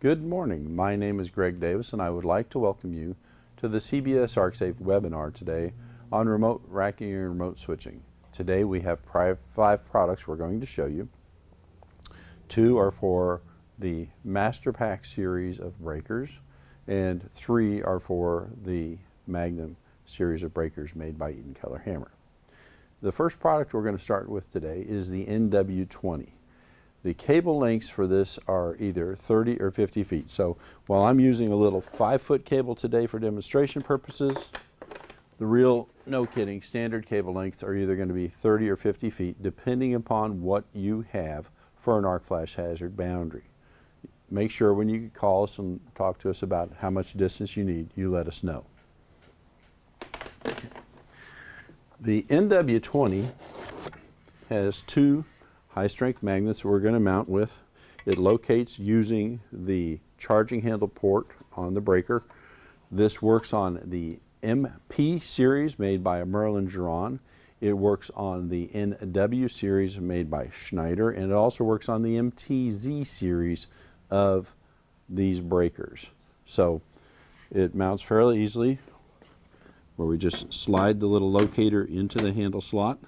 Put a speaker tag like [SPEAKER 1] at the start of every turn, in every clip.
[SPEAKER 1] Good morning. My name is Greg Davis and I would like to welcome you to the CBS ArcSafe webinar today on remote racking and remote switching. Today we have 5 products we're going to show you. 2 are for the Masterpact series of breakers and 3 are for the Magnum series of breakers made by Eaton, Cutler Hammer. The first product we're going to start with today is the NW20. The cable lengths for this are either 30 or 50 feet. So while I'm using a little 5-foot cable today for demonstration purposes, the real, no kidding, standard cable lengths are either going to be 30 or 50 feet depending upon what you have for an arc flash hazard boundary. Make sure when you call us and talk to us about how much distance you need, you let us know. The NW20 has 2 high-strength magnets we're going to mount with. It locates using the charging handle port on the breaker. This works on the MP series made by Merlin Geron. It works on the NW series made by Schneider, and it also works on the MTZ series of these breakers. So it mounts fairly easily, where we just slide the little locator into the handle slot.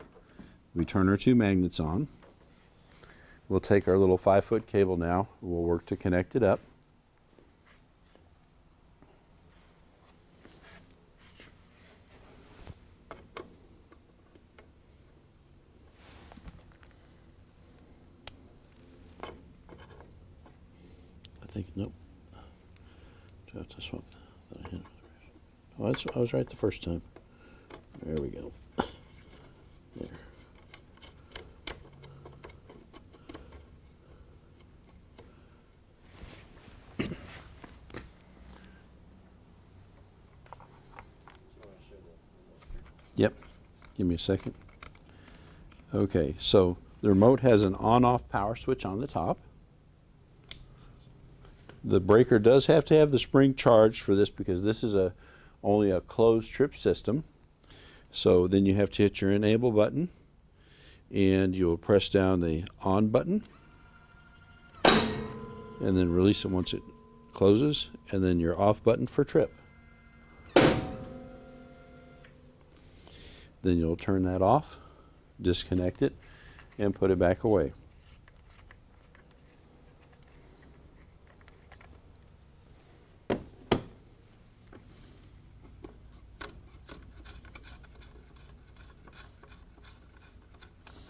[SPEAKER 1] We turn our 2 magnets on. We'll take our little 5-foot cable now. We'll work to connect it up. I think, nope. Do I have to swap that? Oh, I was right the first time. There we go. There. Yep, give me a second. Okay, so the remote has an on-off power switch on the top. The breaker does have to have the spring charged for this because this is only a closed trip system. So then you have to hit your enable button and you'll press down the on button and then release it once it closes, and then your off button for trip. Then you'll turn that off, disconnect it, and put it back away.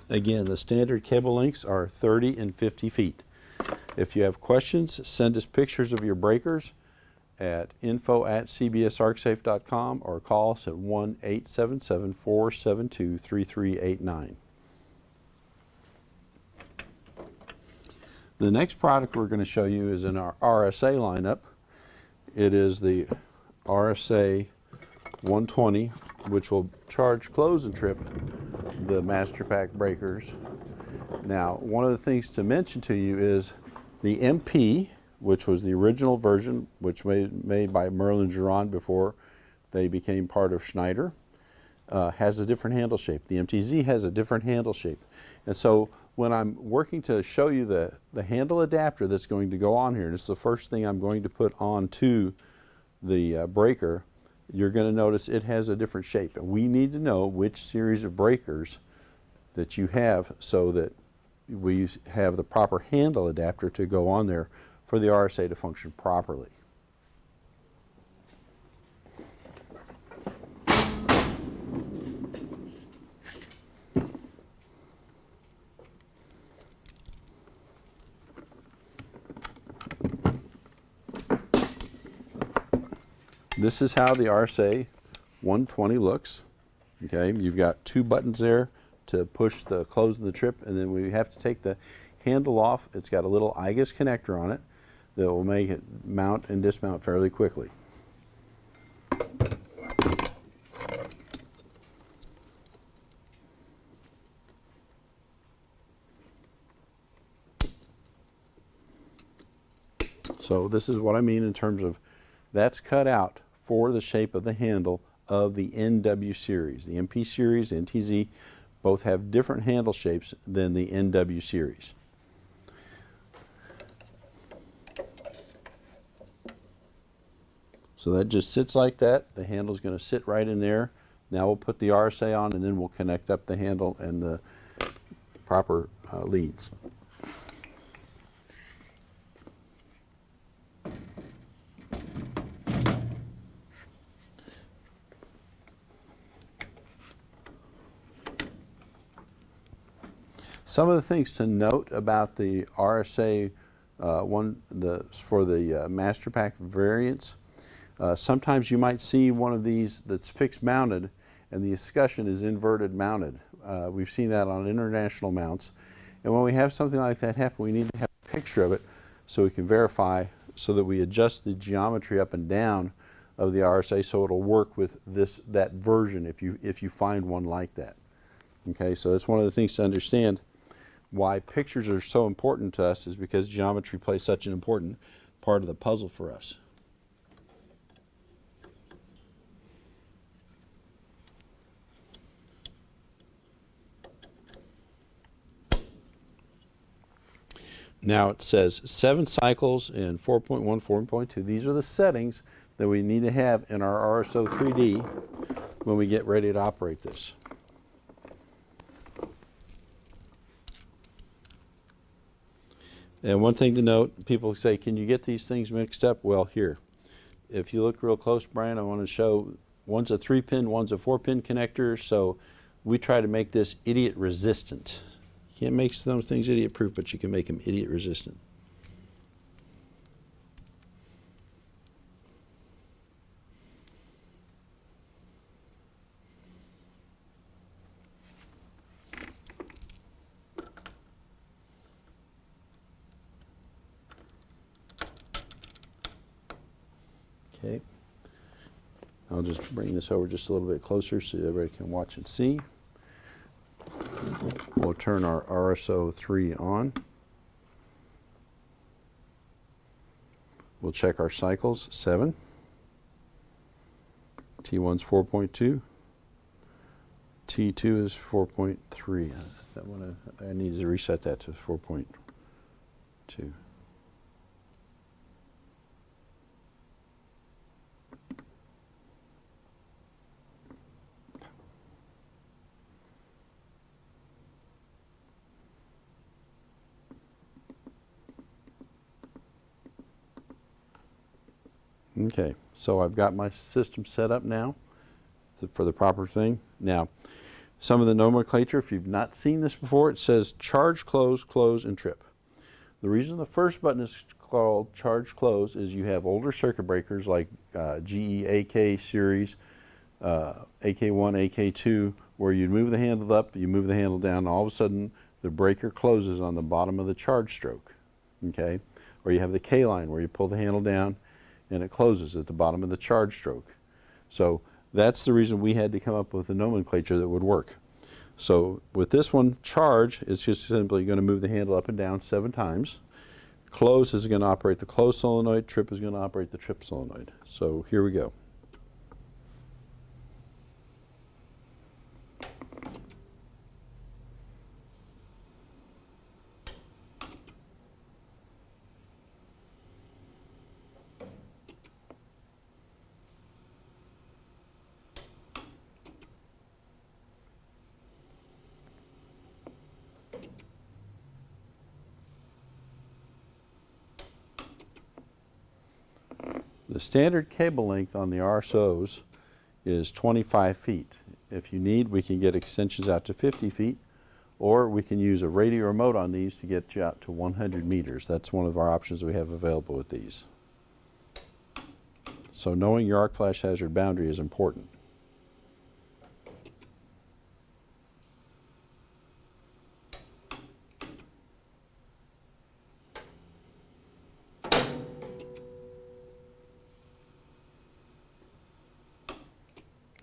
[SPEAKER 1] Again, the standard cable lengths are 30 and 50 feet. If you have questions, send us pictures of your breakers at info@cbsarcsafe.com or call us at 1-877-472-3389. The next product we're going to show you is in our RSA lineup. It is the RSA 120, which will charge, close, and trip the Masterpact breakers. Now, one of the things to mention to you is the MP, which was the original version, which was made by Merlin Geron before they became part of Schneider, has a different handle shape. The MTZ has a different handle shape. And so when I'm working to show you the handle adapter that's going to go on here, and it's the first thing I'm going to put onto the breaker, you're going to notice it has a different shape. And we need to know which series of breakers that you have so that we have the proper handle adapter to go on there for the RSA to function properly. This is how the RSA 120 looks. Okay, you've got 2 buttons there to push the close of the trip, and then we have to take the handle off. It's got a little IGUS connector on it that will make it mount and dismount fairly quickly. So this is what I mean in terms of that's cut out for the shape of the handle of the NW series. The MP series, NTZ, both have different handle shapes than the NW series. So that just sits like that. The handle's going to sit right in there. Now we'll put the RSA on, and then we'll connect up the handle and the proper leads. Some of the things to note about the RSA for the Masterpact variants, sometimes you might see one of these that's fixed mounted and the escutcheon is inverted mounted. We've seen that on international mounts. And when we have something like that happen, we need to have a picture of it so we can verify, so that we adjust the geometry up and down of the RSA so it'll work with that version if you find one like that. Okay, so that's one of the things to understand. Why pictures are so important to us is because geometry plays such an important part of the puzzle for us. Now it says 7 cycles in 4.1, 4.2. These are the settings that we need to have in our RSO 3D when we get ready to operate this. And one thing to note, people say, can you get these things mixed up? Well, here, if you look real close, Brian, I want to show, one's a 3-pin, one's a 4-pin connector, so we try to make this idiot resistant. You can't make some things idiot proof, but you can make them idiot resistant. Okay, I'll just bring this over just a little bit closer so everybody can watch and see. We'll turn our RSO 3 on. We'll check our cycles, 7. T1's 4.2. T2 is 4.3. That one I need to reset that to 4.2. Okay, so I've got my system set up now for the proper thing. Now, some of the nomenclature, if you've not seen this before, it says charge, close, close, and trip. The reason the first button is called charge, close is you have older circuit breakers like GE AK series, AK1, AK2, where you move the handle up, you move the handle down, and all of a sudden the breaker closes on the bottom of the charge stroke. Okay, or you have the K line where you pull the handle down and it closes at the bottom of the charge stroke. So that's the reason we had to come up with a nomenclature that would work. So with this one, charge is just simply going to move the handle up and down 7 times. Close is going to operate the close solenoid. Trip is going to operate the trip solenoid. So here we go. The standard cable length on the RSOs is 25 feet. If you need, we can get extensions out to 50 feet, or we can use a radio remote on these to get you out to 100 meters. That's one of our options we have available with these. So knowing your arc flash hazard boundary is important.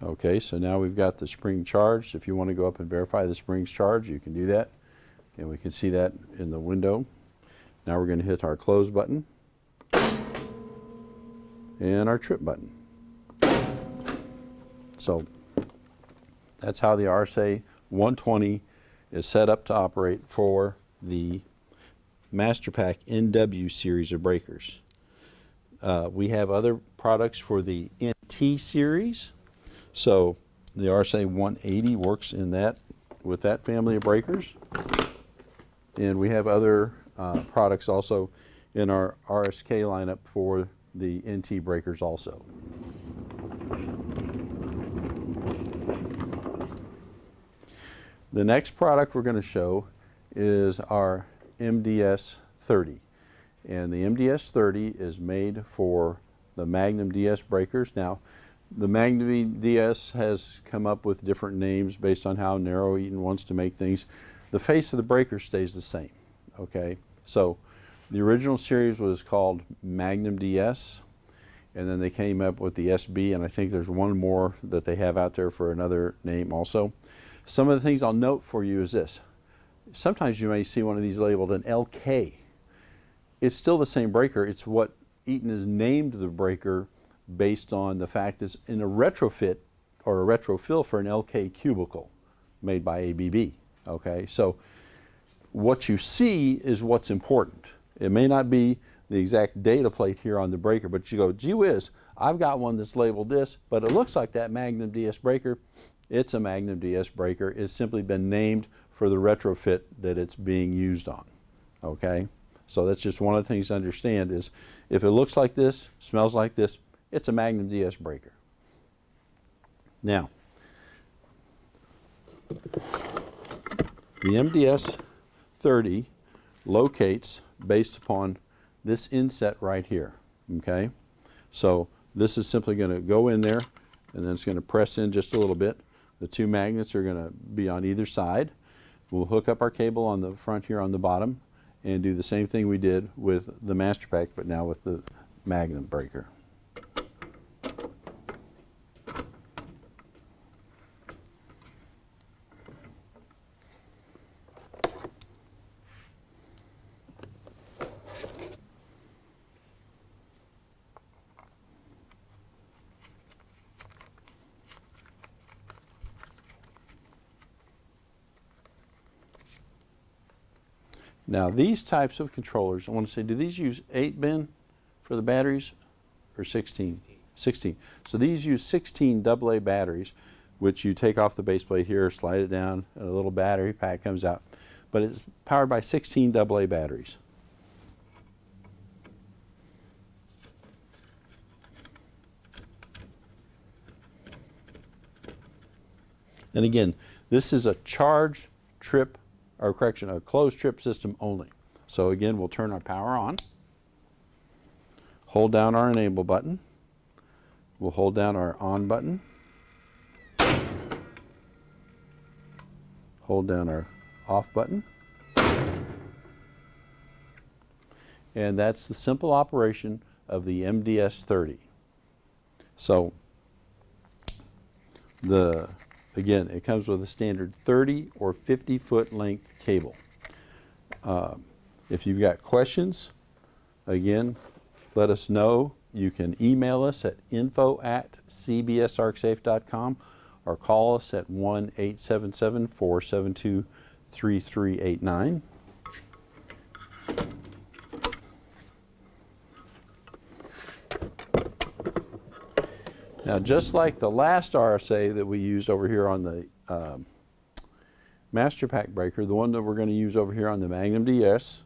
[SPEAKER 1] Okay, so now we've got the spring charged. If you want to go up and verify the spring's charged, you can do that. And we can see that in the window. Now we're going to hit our close button and our trip button. So that's how the RSA 120 is set up to operate for the Masterpact NW series of breakers. We have other products for the NT series. So the RSA 180 works in that with that family of breakers. And we have other products also in our RSK lineup for the NT breakers also. The next product we're going to show is our MDS 30. And the MDS 30 is made for the Magnum DS breakers. Now, the Magnum DS has come up with different names based on how narrow Eaton wants to make things. The face of the breaker stays the same, okay? So the original series was called Magnum DS, and then they came up with the SB, and I think there's one more that they have out there for another name also. Some of the things I'll note for you is this. Sometimes you may see one of these labeled an LK. It's still the same breaker. It's what Eaton has named the breaker based on the fact it's in a retrofit or a retrofill for an LK cubicle made by ABB. Okay, so what you see is what's important. It may not be the exact data plate here on the breaker, but you go, gee whiz, I've got one that's labeled this, but it looks like that Magnum DS breaker. It's a Magnum DS breaker. It's simply been named for the retrofit that it's being used on. Okay, so that's just one of the things to understand is if it looks like this, smells like this, it's a Magnum DS breaker. Now, the MDS 30 locates based upon this inset right here, okay? So this is simply going to go in there and then it's going to press in just a little bit. The two magnets are going to be on either side. We'll hook up our cable on the front here on the bottom and do the same thing we did with the Masterpact, but now with the Magnum breaker. Now these types of controllers, I want to say, do these use 8-bin for the batteries or 16? 16. So these use 16 AA batteries, which you take off the base plate here, slide it down, and a little battery pack comes out. But it's powered by 16 AA batteries. And again, this is a charge trip, or correction, a closed trip system only. So again, we'll turn our power on, hold down our enable button, we'll hold down our on button, hold down our off button, and that's the simple operation of the MDS 30. So again, it comes with a standard 30 or 50 foot length cable. If you've got questions, again, let us know. You can email us at info@cbsarcsafe.com or call us at 1-877-472-3389. Now, just like the last RSA that we used over here on the Masterpact breaker, the one that we're going to use over here on the Magnum DS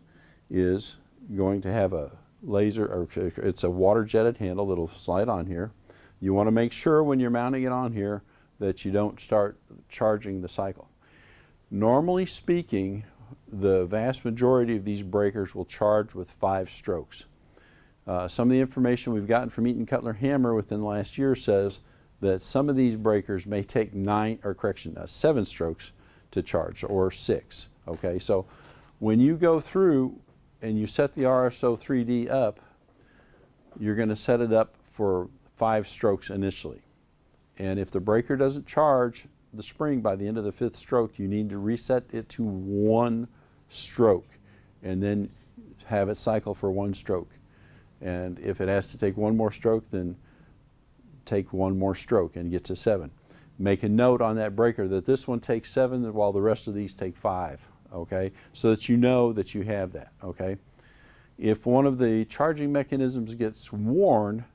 [SPEAKER 1] is going to have a laser, or it's a water jetted handle that'll slide on here. You want to make sure when you're mounting it on here that you don't start charging the cycle. Normally speaking, the vast majority of these breakers will charge with 5 strokes. Some of the information we've gotten from Eaton Cutler Hammer within the last year says that some of these breakers may take 7 strokes to charge, or 6. Okay, so when you go through and you set the RSO 3D up, you're going to set it up for 5 strokes initially. And if the breaker doesn't charge the spring by the end of the 5th stroke, you need to reset it to 1 stroke and then have it cycle for 1 stroke. And if it has to take 1 more stroke, then take 1 more stroke and get to 7. Make a note on that breaker that this one takes 7 while the rest of these take 5, okay? So that you know that you have that, okay? If one of the charging mechanisms gets worn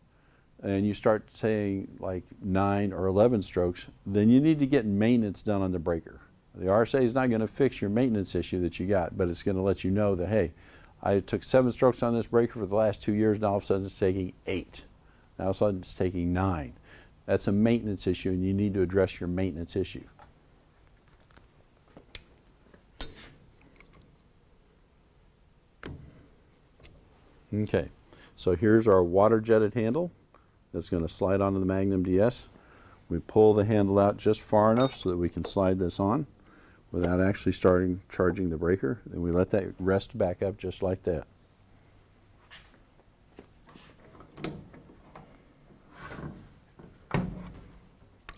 [SPEAKER 1] and you start saying like 9 or 11 strokes, then you need to get maintenance done on the breaker. The RSA is not going to fix your maintenance issue that you got, but it's going to let you know that, hey, I took 7 strokes on this breaker for the last 2 years, now all of a sudden it's taking 8. Now all of a sudden it's taking 9. That's a maintenance issue, and you need to address your maintenance issue. Okay, so here's our water jetted handle that's going to slide onto the Magnum DS. We pull the handle out just far enough so that we can slide this on without actually starting charging the breaker. Then we let that rest back up just like that.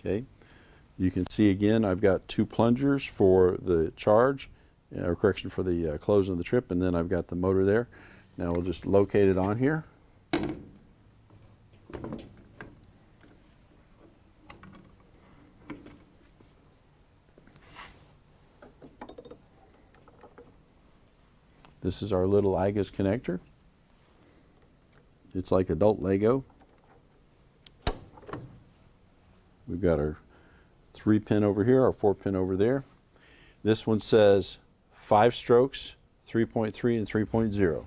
[SPEAKER 1] Okay, you can see again I've got 2 plungers for the charge, or correction, for the close of the trip, and then I've got the motor there. Now we'll just locate it on here. This is our little IGAS connector. It's like adult Lego. We've got our 3-pin over here, our 4-pin over there. This one says 5 strokes, 3.3 and 3.0.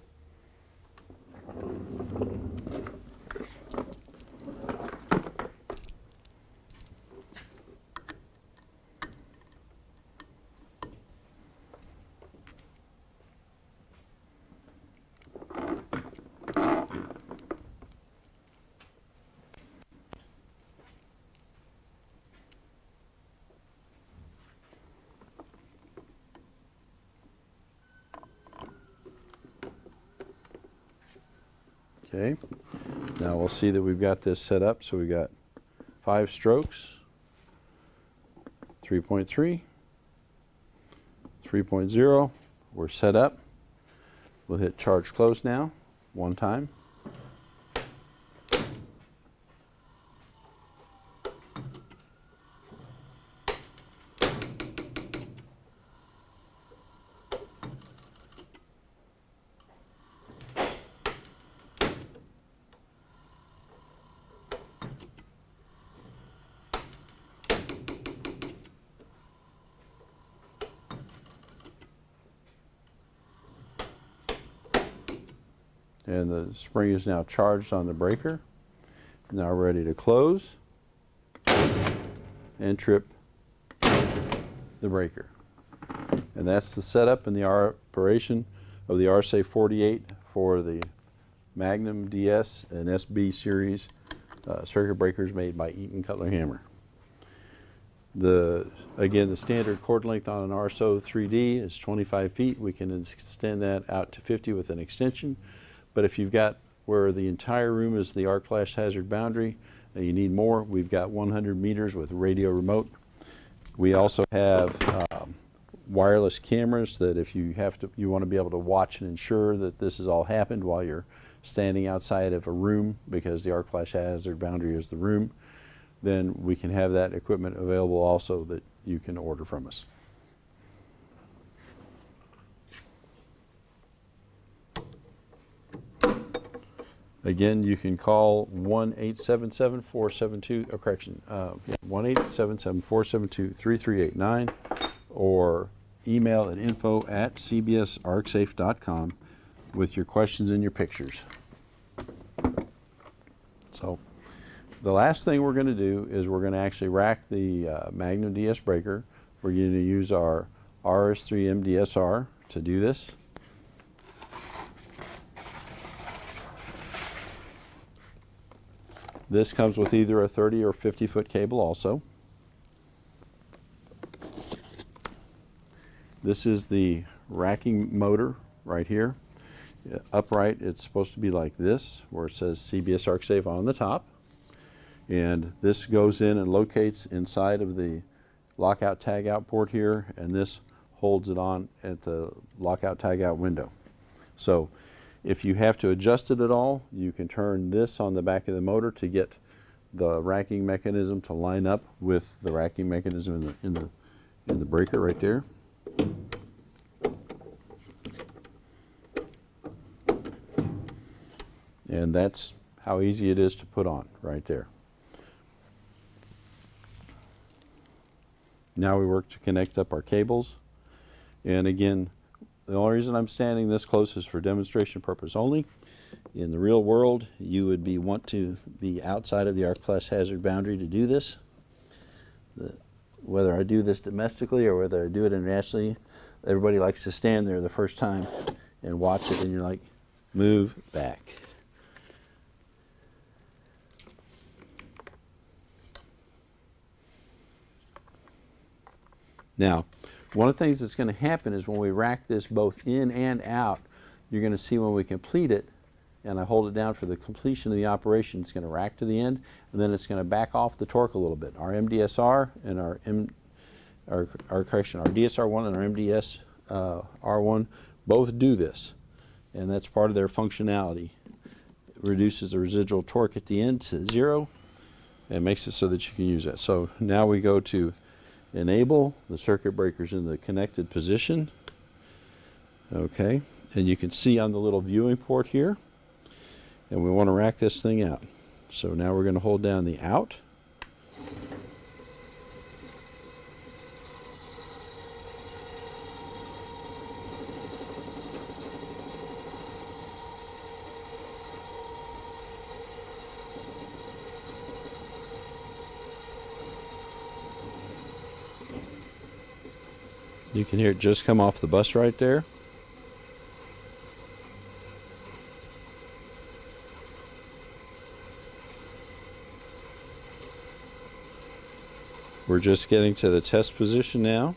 [SPEAKER 1] Okay, now we'll see that we've got this set up. So we've got 5 strokes, 3.3, 3.0. We're set up. We'll hit charge close now, 1 time. And the spring is now charged on the breaker. Now ready to close and trip the breaker. And that's the setup and the operation of the ArcSafe 48 for the Magnum DS and SB series circuit breakers made by Eaton Cutler Hammer. Again, the standard cord length on an RSO 3D is 25 feet. We can extend that out to 50 with an extension. But if you've got where the entire room is the arc flash hazard boundary and you need more, we've got 100 meters with radio remote. We also have wireless cameras that if you want to be able to watch and ensure that this has all happened while you're standing outside of a room, because the arc flash hazard boundary is the room, then we can have that equipment available also that you can order from us. Again, you can call 1-877-472, correction, 1-877-472-3389, or email at info@cbsarcsafe.com with your questions and your pictures. So the last thing we're going to do is we're going to actually rack the Magnum DS breaker. We're going to use our RS3 MDSR to do this. This comes with either a 30 or 50 foot cable also. This is the racking motor right here. Upright, it's supposed to be like this, where it says CBS ArcSafe on the top. And this goes in and locates inside of the lockout tagout port here, and this holds it on at the lockout tagout window. So if you have to adjust it at all, you can turn this on the back of the motor to get the racking mechanism to line up with the racking mechanism in the breaker right there. And that's how easy it is to put on right there. Now we work to connect up our cables. And again, the only reason I'm standing this close is for demonstration purpose only. In the real world, you would want to be outside of the arc flash hazard boundary to do this. Whether I do this domestically or whether I do it internationally, everybody likes to stand there the first time and watch it, and you're like, move back. Now, one of the things that's going to happen is when we rack this both in and out, you're going to see when we complete it, and I hold it down for the completion of the operation, it's going to rack to the end, and then it's going to back off the torque a little bit. Our MDSR and our DSR1 and our MDS R1 both do this, and that's part of their functionality. It reduces the residual torque at the end to 0 and makes it so that you can use that. So now we go to enable. The circuit breaker's in the connected position. Okay, and you can see on the little viewing port here, and we want to rack this thing out. So now we're going to hold down the out. You can hear it just come off the bus right there. We're just getting to the test position now.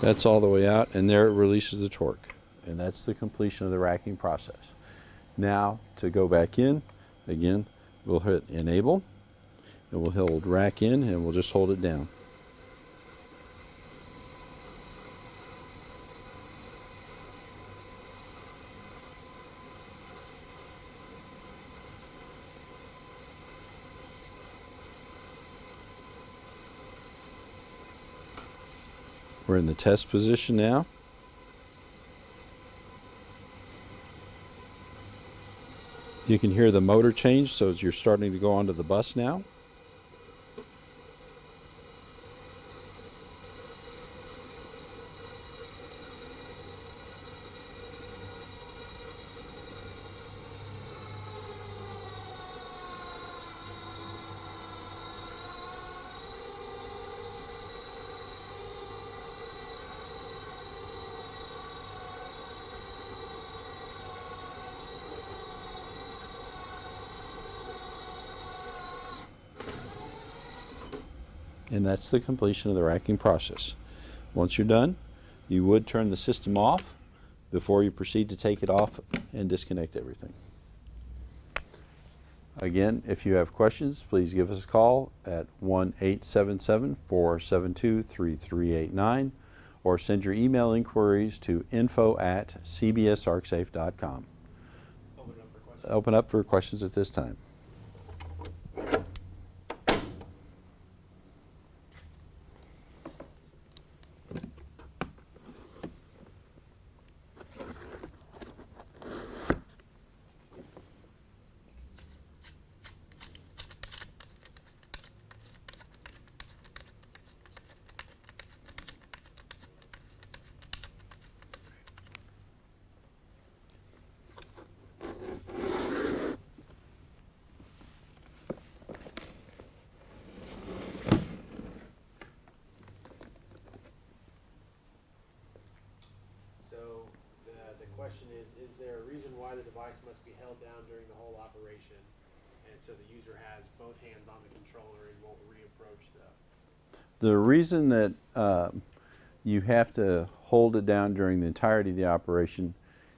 [SPEAKER 1] That's all the way out, and there it releases the torque. And that's the completion of the racking process. Now, to go back in, again, we'll hit enable, and we'll hold rack in, and we'll just hold it down. We're in the test position now. You can hear the motor change, so as you're starting to go onto the bus now. And that's the completion of the racking process. Once you're done, you would turn the system off before you proceed to take it off and disconnect everything. Again, if you have questions, please give us a call at 1-877-472-3389 or send your email inquiries to info@cbsarcsafe.com. Open up for questions at this time.
[SPEAKER 2] The question is there a reason why the device must be held down during the whole operation, and so the user has both hands on the controller and won't reapproach
[SPEAKER 1] The reason that you have to hold it down during the entirety of the operation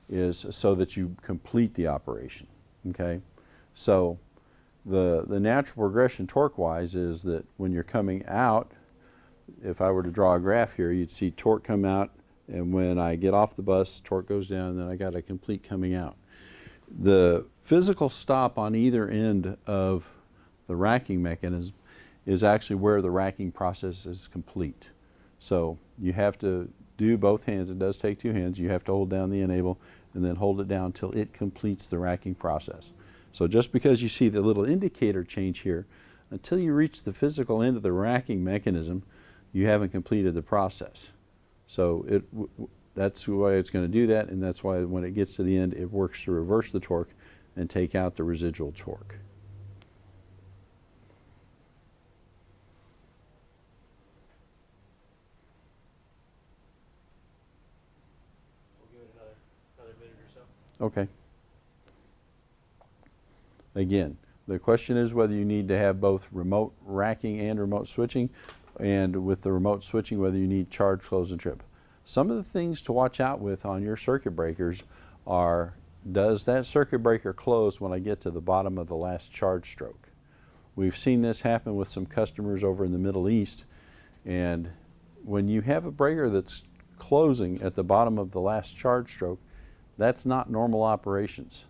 [SPEAKER 1] is so that you complete the operation. Okay, so the natural progression torque-wise is that when you're coming out, if I were to draw a graph here, you'd see torque come out, and when I get off the bus, torque goes down, and then I got a complete coming out. The physical stop on either end of the racking mechanism is actually where the racking process is complete. So you have to do both hands. It does take two hands. You have to hold down the enable and then hold it down until it completes the racking process. So just because you see the little indicator change here, until you reach the physical end of the racking mechanism, you haven't completed the process. So that's why it's going to do that, and that's why when it gets to the end, it works to reverse the torque and take out the residual torque.
[SPEAKER 2] We'll give it another minute or so.
[SPEAKER 1] Okay. Again, the question is whether you need to have both remote racking and remote switching, and with the remote switching, whether you need charge, close, and trip. Some of the things to watch out with on your circuit breakers are, does that circuit breaker close when I get to the bottom of the last charge stroke? We've seen this happen with some customers over in the Middle East, and when you have a breaker that's closing at the bottom of the last charge stroke, that's not normal operations.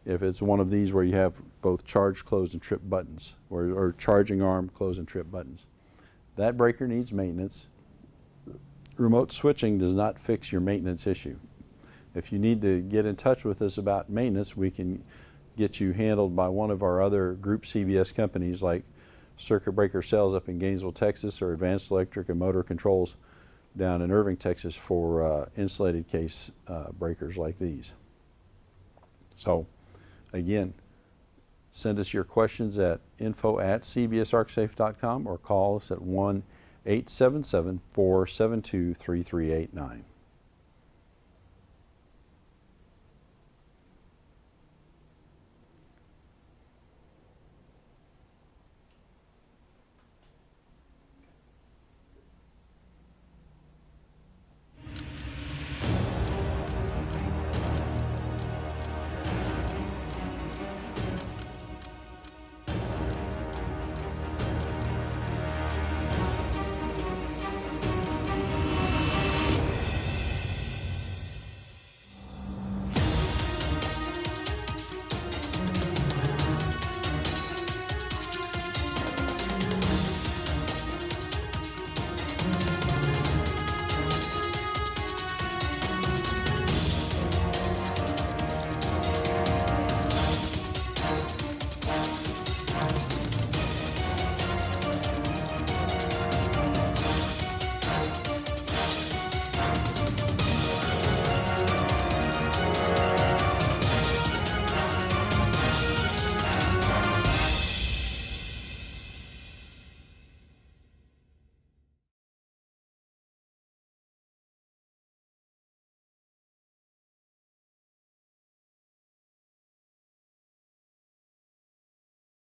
[SPEAKER 1] If it's one of these where you have both charge, close, and trip buttons, or charging arm, close, and trip buttons, that breaker needs maintenance. Remote switching does not fix your maintenance issue. If you need to get in touch with us about maintenance, we can get you handled by one of our other group CBS companies like Circuit Breaker Sales up in Gainesville, Texas, or Advanced Electric and Motor Controls down in Irving, Texas for insulated case breakers like these. So again, send us your questions at info@cbsarcsafe.com or call us at 1-877-472-3389.